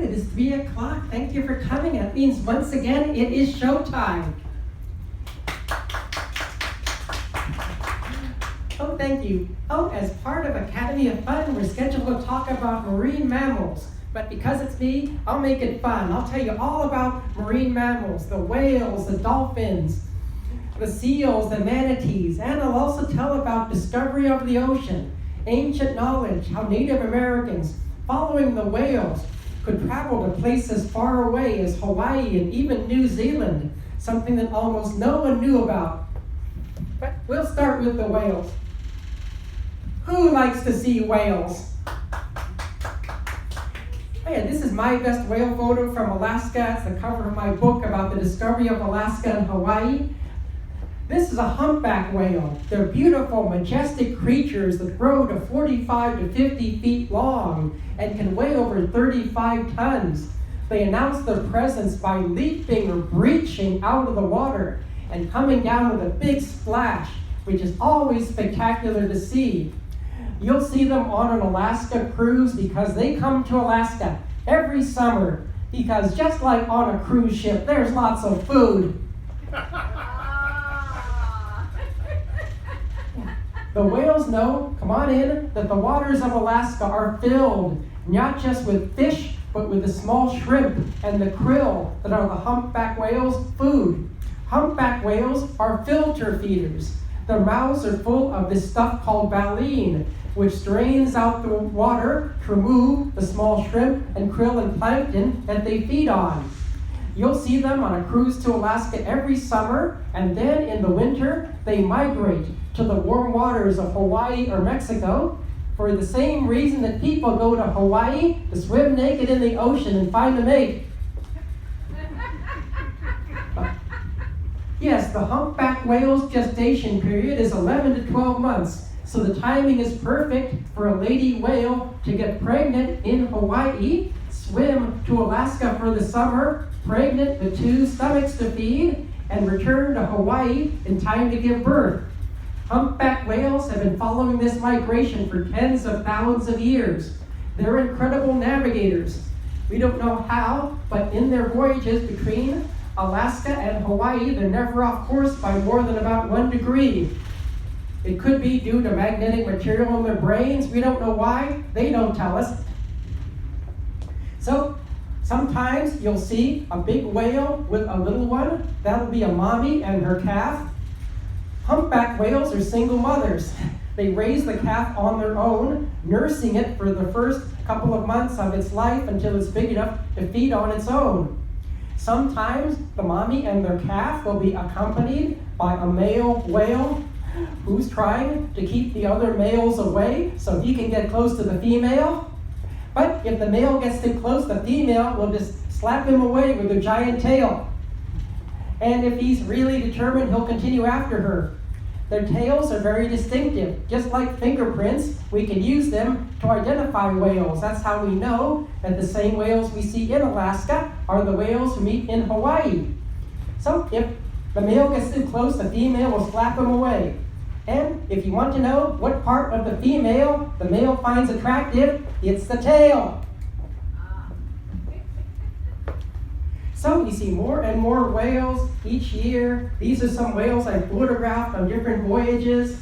it is 3 o'clock. Thank you for coming. That means once again, it is showtime. Oh, thank you. Oh, as part of Academy of Fun, we're scheduled to talk about marine mammals. But because it's me, I'll make it fun. I'll tell you all about marine mammals, the whales, the dolphins, the seals, the manatees, and I'll also tell about discovery of the ocean, ancient knowledge, how Native Americans, following the whales, could travel to places far away as Hawaii and even New Zealand, something that almost no one knew about. But we'll start with the whales. Who likes to see whales? Oh yeah, this is my best whale photo from Alaska. It's the cover of my book about the discovery of Alaska and Hawaii. This is a humpback whale. They're beautiful, majestic creatures that grow to 45 to 50 feet long and can weigh over 35 tons. They announce their presence by leaping or breaching out of the water and coming down with a big splash, which is always spectacular to see. You'll see them on an Alaska cruise because they come to Alaska every summer because just like on a cruise ship, there's lots of food. The whales know, come on in, that the waters of Alaska are filled not just with fish, but with the small shrimp and the krill that are the humpback whales' food. Humpback whales are filter feeders. Their mouths are full of this stuff called baleen, which drains out the water to remove the small shrimp and krill and plankton that they feed on. You'll see them on a cruise to Alaska every summer, and then in the winter, they migrate to the warm waters of Hawaii or Mexico for the same reason that people go to Hawaii to swim naked in the ocean and find a mate. Yes, the humpback whale's gestation period is 11 to 12 months, so the timing is perfect for a lady whale to get pregnant in Hawaii, swim to Alaska for the summer, pregnant with 2 stomachs to feed, and return to Hawaii in time to give birth. Humpback whales have been following this migration for tens of thousands of years. They're incredible navigators. We don't know how, but in their voyages between Alaska and Hawaii, they're never off course by more than about 1 degree. It could be due to magnetic material in their brains. We don't know why. They don't tell us. So sometimes you'll see a big whale with a little one. That'll be a mommy and her calf. Humpback whales are single mothers. They raise the calf on their own, nursing it for the first couple of months of its life until it's big enough to feed on its own. Sometimes the mommy and their calf will be accompanied by a male whale who's trying to keep the other males away so he can get close to the female. But if the male gets too close, the female will just slap him away with her giant tail. And if he's really determined, he'll continue after her. Their tails are very distinctive. Just like fingerprints, we can use them to identify whales. That's how we know that the same whales we see in Alaska are the whales who meet in Hawaii. So if the male gets too close, the female will slap him away. And if you want to know what part of the female the male finds attractive, it's the tail. So we see more and more whales each year. These are some whales I photographed on different voyages.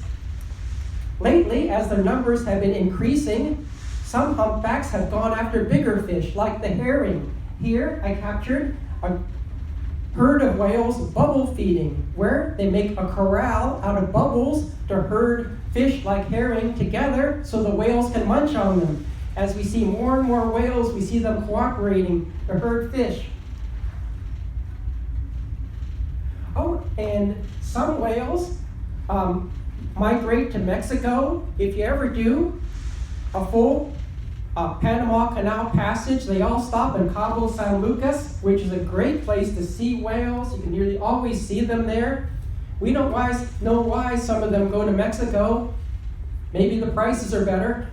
Lately, as their numbers have been increasing, some humpbacks have gone after bigger fish, like the herring. Here, I captured a herd of whales bubble feeding, where they make a corral out of bubbles to herd fish like herring together so the whales can munch on them. As we see more and more whales, we see them cooperating to herd fish. Oh, and some whales migrate to Mexico. If you ever do a full Panama Canal passage, they all stop in Cabo San Lucas, which is a great place to see whales. You can nearly always see them there. We don't know why some of them go to Mexico. Maybe the prices are better,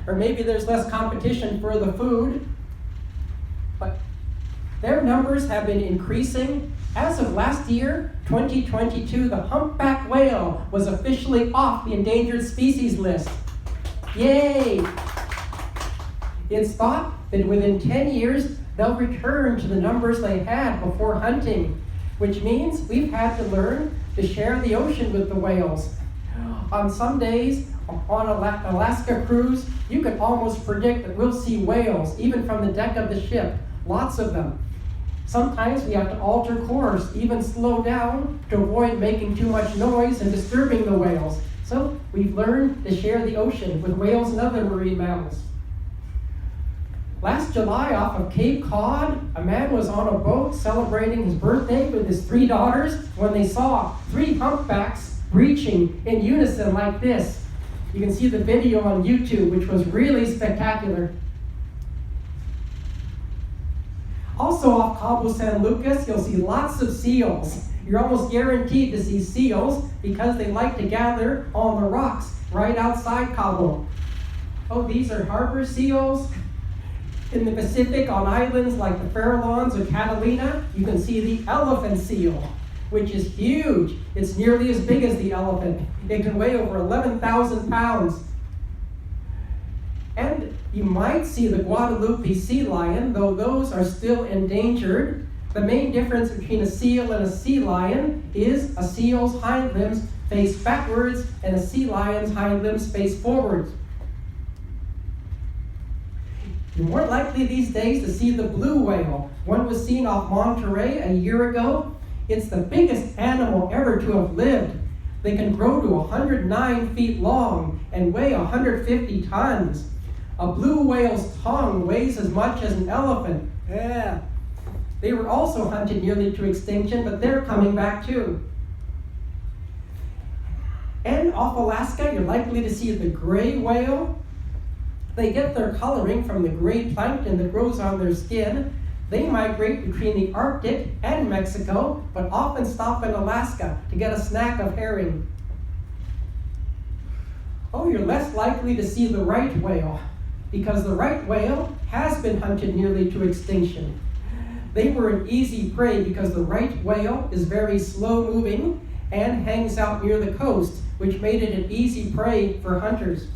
or maybe there's less competition for the food. But their numbers have been increasing. As of last year, 2022, the humpback whale was officially off the endangered species list. Yay! It's thought that within 10 years, they'll return to the numbers they had before hunting, which means we've had to learn to share the ocean with the whales. On some days, on an Alaska cruise, you can almost predict that we'll see whales, even from the deck of the ship, lots of them. Sometimes we have to alter course, even slow down, to avoid making too much noise and disturbing the whales. So we've learned to share the ocean with whales and other marine mammals. Last July, off of Cape Cod, a man was on a boat celebrating his birthday with his 3 daughters when they saw 3 humpbacks breaching in unison like this. You can see the video on YouTube, which was really spectacular. Also off Cabo San Lucas, you'll see lots of seals. You're almost guaranteed to see seals because they like to gather on the rocks right outside Cabo. Oh, these are harbor seals. In the Pacific, on islands like the Farallones or Catalina, you can see the elephant seal, which is huge. It's nearly as big as the elephant. It can weigh over 11,000 pounds. And you might see the Guadalupe sea lion, though those are still endangered. The main difference between a seal and a sea lion is a seal's hind limbs face backwards and a sea lion's hind limbs face forwards. You're more likely these days to see the blue whale. One was seen off Monterey a year ago. It's the biggest animal ever to have lived. They can grow to 109 feet long and weigh 150 tons. A blue whale's tongue weighs as much as an elephant. Yeah. They were also hunted nearly to extinction, but they're coming back too. And off Alaska, you're likely to see the gray whale. They get their coloring from the gray plankton that grows on their skin. They migrate between the Arctic and Mexico, but often stop in Alaska to get a snack of herring. Oh, you're less likely to see the right whale, because the right whale has been hunted nearly to extinction. They were an easy prey because the right whale is very slow moving and hangs out near the coast, which made it an easy prey for hunters.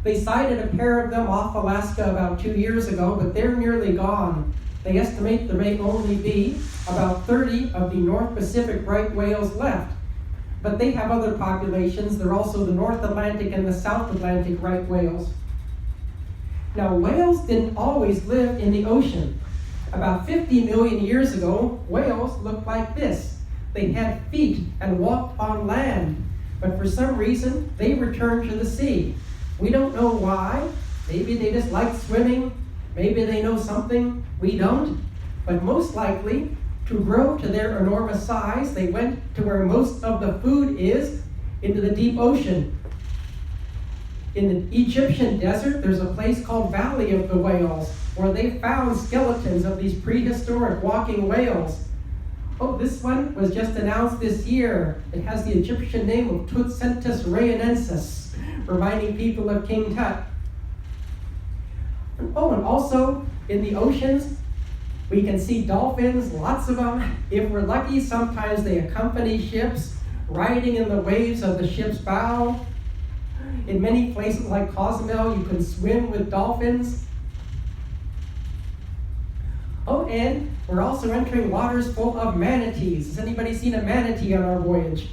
They sighted a pair of them off Alaska about 2 years ago, but they're nearly gone. They estimate there may only be about 30 of the North Pacific right whales left. But they have other populations. They're also the North Atlantic and the South Atlantic right whales. Now, whales didn't always live in the ocean. About 50 million years ago, whales looked like this. They had feet and walked on land, but for some reason, they returned to the sea. We don't know why. Maybe they just like swimming. Maybe they know something we don't. But most likely, to grow to their enormous size, they went to where most of the food is, into the deep ocean. In the Egyptian desert, there's a place called Valley of the Whales, where they found skeletons of these prehistoric walking whales. Oh, this one was just announced this year. It has the Egyptian name of Tutsentus rainensis, reminding people of King Tut. Oh, and also in the oceans, we can see dolphins, lots of them. If we're lucky, sometimes they accompany ships, riding in the waves of the ship's bow. In many places like Cozumel, you can swim with dolphins. Oh, and we're also entering waters full of manatees. Has anybody seen a manatee on our voyage?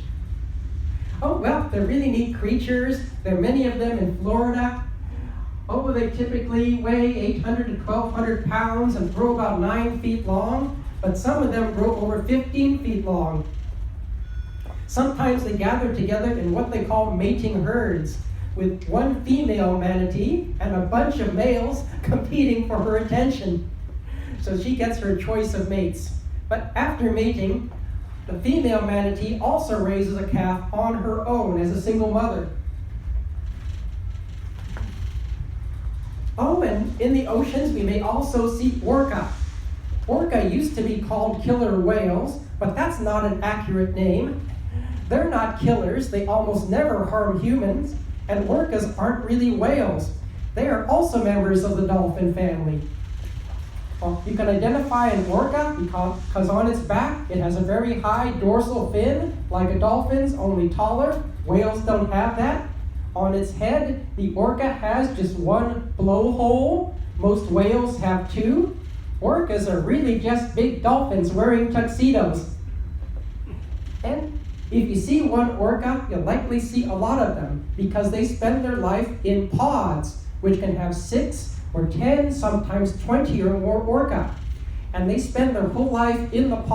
Oh, well, they're really neat creatures. There are many of them in Florida. Oh, they typically weigh 800 to 1,200 pounds and grow about 9 feet long, but some of them grow over 15 feet long. Sometimes they gather together in what they call mating herds, with one female manatee and a bunch of males competing for her attention. So she gets her choice of mates. But after mating, the female manatee also raises a calf on her own as a single mother. Oh, and in the oceans, we may also see orca. Orca used to be called killer whales, but that's not an accurate name. They're not killers. They almost never harm humans, and orcas aren't really whales. They are also members of the dolphin family. Well, you can identify an orca because on its back, it has a very high dorsal fin, like a dolphin's, only taller. Whales don't have that. On its head, the orca has just one blowhole. Most whales have 2. Orcas are really just big dolphins wearing tuxedos. And if you see one orca, you'll likely see a lot of them because they spend their life in pods, which can have 6 or 10, sometimes 20 or more orca. And they spend their whole life in the pod.